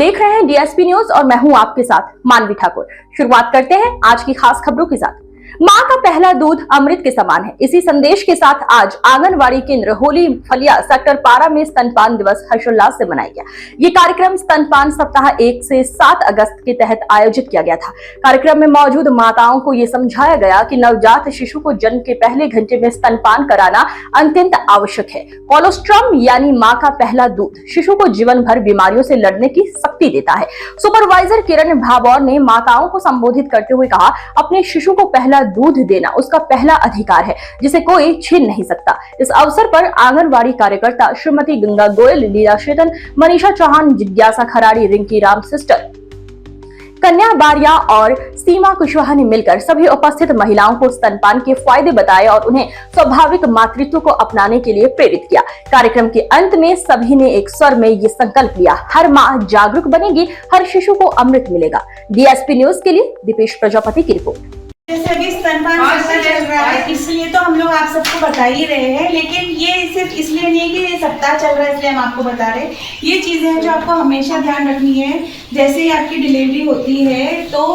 देख रहे हैं डीएसपी न्यूज और मैं हूं आपके साथ मानवी ठाकुर। शुरुआत करते हैं आज की खास खबरों के साथ। मां का पहला दूध अमृत के समान है। इसी संदेश के साथ आज आंगनवाड़ी केंद्र होली फलिया सेक्टर 12 में स्तनपान दिवस हर्षोल्लास से मनाया गया। ये कार्यक्रम स्तनपान सप्ताह 1 से 7 अगस्त के तहत आयोजित किया गया था। कार्यक्रम में मौजूद माताओं को ये समझाया गया कि नवजात शिशु को जन्म के पहले घंटे में स्तनपान कराना अत्यंत आवश्यक है। कोलोस्ट्रम यानी मां का पहला दूध शिशु को जीवन भर बीमारियों से लड़ने की शक्ति देता है। सुपरवाइजर किरण भाभौर ने माताओं को संबोधित करते हुए कहा, अपने शिशु को पहला दूध देना उसका पहला अधिकार है जिसे कोई छीन नहीं सकता। इस अवसर पर आंगनवाड़ी कार्यकर्ता श्रीमती गंगा गोयल, लीला शेटन, मनीषा चौहान, जिज्ञासा खराड़ी, रिंकी राम सिस्टर, कन्या बारिया और सीमा कुशवाहा ने मिलकर सभी उपस्थित महिलाओं को स्तनपान के फायदे बताए और उन्हें स्वाभाविक मातृत्व को अपनाने के लिए प्रेरित किया। कार्यक्रम के अंत में सभी ने एक स्वर में ये संकल्प लिया, हर माँ जागरूक बनेगी, हर शिशु को अमृत मिलेगा। डीएसपी न्यूज के लिए दीपेश प्रजापति की रिपोर्ट। जैसे अभी स्तनपान सप्ताह चल रहा है, इसलिए तो हम लोग आप सबको बता ही रहे हैं, लेकिन ये सिर्फ इसलिए नहीं है कि ये सप्ताह चल रहा है इसलिए हम आपको बता रहे हैं। ये चीजें हैं जो आपको हमेशा ध्यान रखनी है। जैसे ही आपकी डिलीवरी होती है तो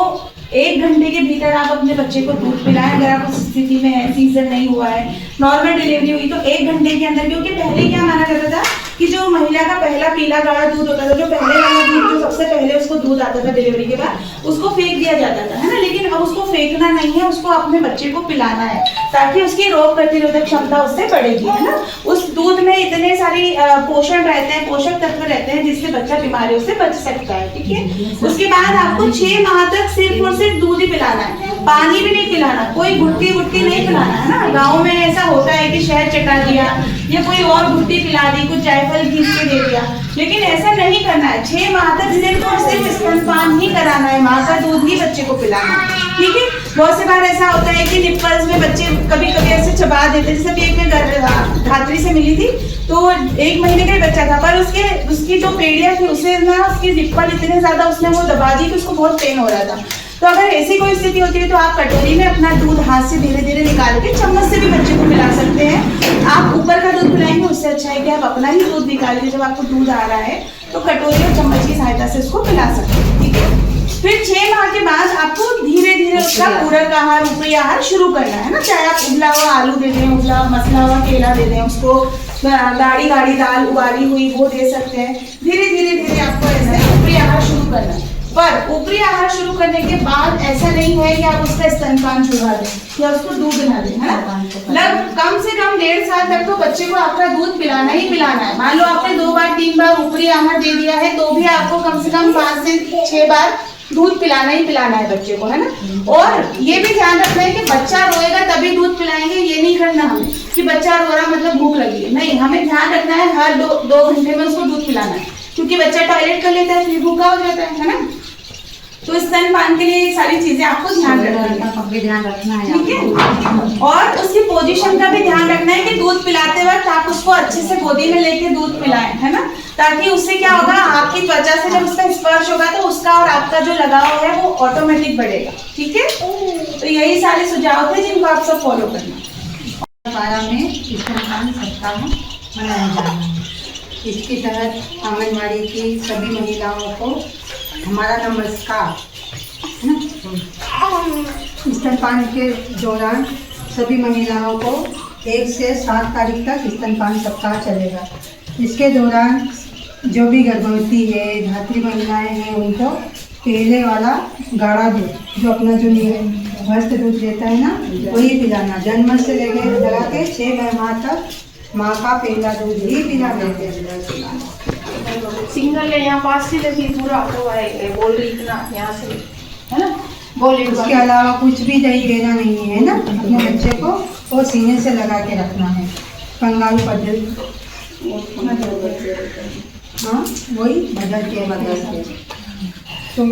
1 घंटे के भीतर आप अपने बच्चे को दूध पिलाएं। अगर आप उस स्थिति में है, सीजन नहीं हुआ है, नॉर्मल डिलीवरी हुई तो 1 घंटे के अंदर, क्योंकि पहले क्या माना जाता था कि जो महिला का पहला पीला गाढ़ा दूध होता था, जो पहले वाला दूध जो सबसे पहले उसको दूध आता था डिलीवरी के बाद, उसको फेंक दिया जाता था, है ना। लेकिन अब उसको फेंकना नहीं है, उसको अपने बच्चे को पिलाना है ताकि उसकी रोग प्रतिरोधक क्षमता उससे बढ़ेगी, है ना। उस दूध में इतने सारी पोषण रहते हैं, पोषक तत्व रहते हैं जिससे बच्चा बीमारियों से बच सकता है, ठीक है। उसके बाद आपको 6 माह तक सिर्फ और सिर्फ दूध ही पिलाना है, पानी भी नहीं पिलाना, कोई गुट्टी नहीं पिलाना, है ना। गाँव में ऐसा होता है कि शहद चटा दिया या कोई और गुट्टी पिला दी, कुछ जायफल घीस के दे दिया, लेकिन ऐसा नहीं करना है। 6 माह तक सिर्फ और सिर्फ स्तनपान ही कराना है, माँ का दूध ही बच्चे को पिलाना है, ठीक है। बहुत से बार ऐसा होता है कि निप्पल्स में बच्चे कभी कभी ऐसे चबा देते। जैसे एक में धात्री से मिली थी तो 1 महीने का ही बच्चा था, पर उसकी जो पेड़िया थी उसे ना उसकी निप्पल इतने ज्यादा उसने वो दबा दी कि उसको बहुत पेन हो रहा था। तो अगर ऐसी कोई स्थिति होती है तो आप कटोरी में अपना दूध हाथ से धीरे धीरे निकाल के चम्मच से भी बच्चे को पिला सकते हैं। आप ऊपर का दूध पिलाएंगे उससे अच्छा है कि आप अपना ही दूध निकालिए। जब आपको दूध आ रहा है तो कटोरी और चम्मच की सहायता से उसको पिला सकते हैं, ठीक है। फिर 6 माह के बाद आपको धीरे धीरे उसका पूरक आहार, ऊपरी आहार शुरू करना है ना। चाहे आप उबला हुआ आलू दे दें, उबला मसला हुआ केला दे दें, उसको गाढ़ी दाल उबाली हुई वो दे सकते हैं। धीरे धीरे आपको ऐसे ऊपरी आहार शुरू करना है। पर ऊपरी आहार शुरू करने के बाद ऐसा नहीं है कि आप उसका स्तनपान छुड़ा दें या उसको दूध ना दें, है ना। कम से कम 1.5 साल तक तो बच्चे को आपका दूध पिलाना ही पिलाना है। मान लो आपने 2 बार 3 बार ऊपरी आहार दे दिया है तो भी आपको कम से कम 5 से 6 बार दूध पिलाना ही पिलाना है बच्चे को, है ना। और ये भी ध्यान रखना है कि बच्चा रोएगा तभी दूध पिलाएंगे, ये नहीं करना हमें कि बच्चा रो रहा मतलब भूख लगी है, नहीं। हमें ध्यान रखना है हर 2 घंटे में उसको दूध पिलाना है, क्योंकि बच्चा टॉयलेट कर लेता है फिर भूखा हो जाता है ना। तो स्तनपान के लिए सारी चीजें आपको ध्यान रखना है, ठीक है। और उसकी पोजीशन का भी ध्यान रखना है कि दूध पिलाते वक्त आप उसको अच्छे से गोदी में लेके दूध पिलाएं, है ना। ताकि उससे क्या होगा, आपकी त्वचा से जब उसका स्पर्श होगा तो उसका और आपका जो लगाव है वो ऑटोमेटिक बढ़ेगा, ठीक है। तो यही सारे सुझाव थे जिनको आप सब फॉलो करना। 12 में स्तनपान सप्ताह मनाया जा रहा है। इसके तहत आंगनवाड़ी की सभी महिलाओं को हमारा नमस्कार, है ना। स्तनपान के दौरान सभी महिलाओं को 1 से 7 तारीख तक स्तनपान सप्ताह चलेगा। इसके दौरान जो भी गर्भवती है, धात्री महिलाएं हैं, उनको पहले वाला गाढ़ा दूध जो अपना जो भस्त दूध देता है ना वही पिलाना। जन्म से लगा के 6 माह तक माँ का पहला दूध ही पिलाना है। सिंगल है यहाँ पास से लगी पूरा तो है, बोल रही इतना यहाँ से, है ना। बोले उसके अलावा कुछ भी दही देना नहीं है ना। अपने बच्चे को वो सीने से लगा के रखना है, कंगारू पद्धति। हाँ वही बदल के तो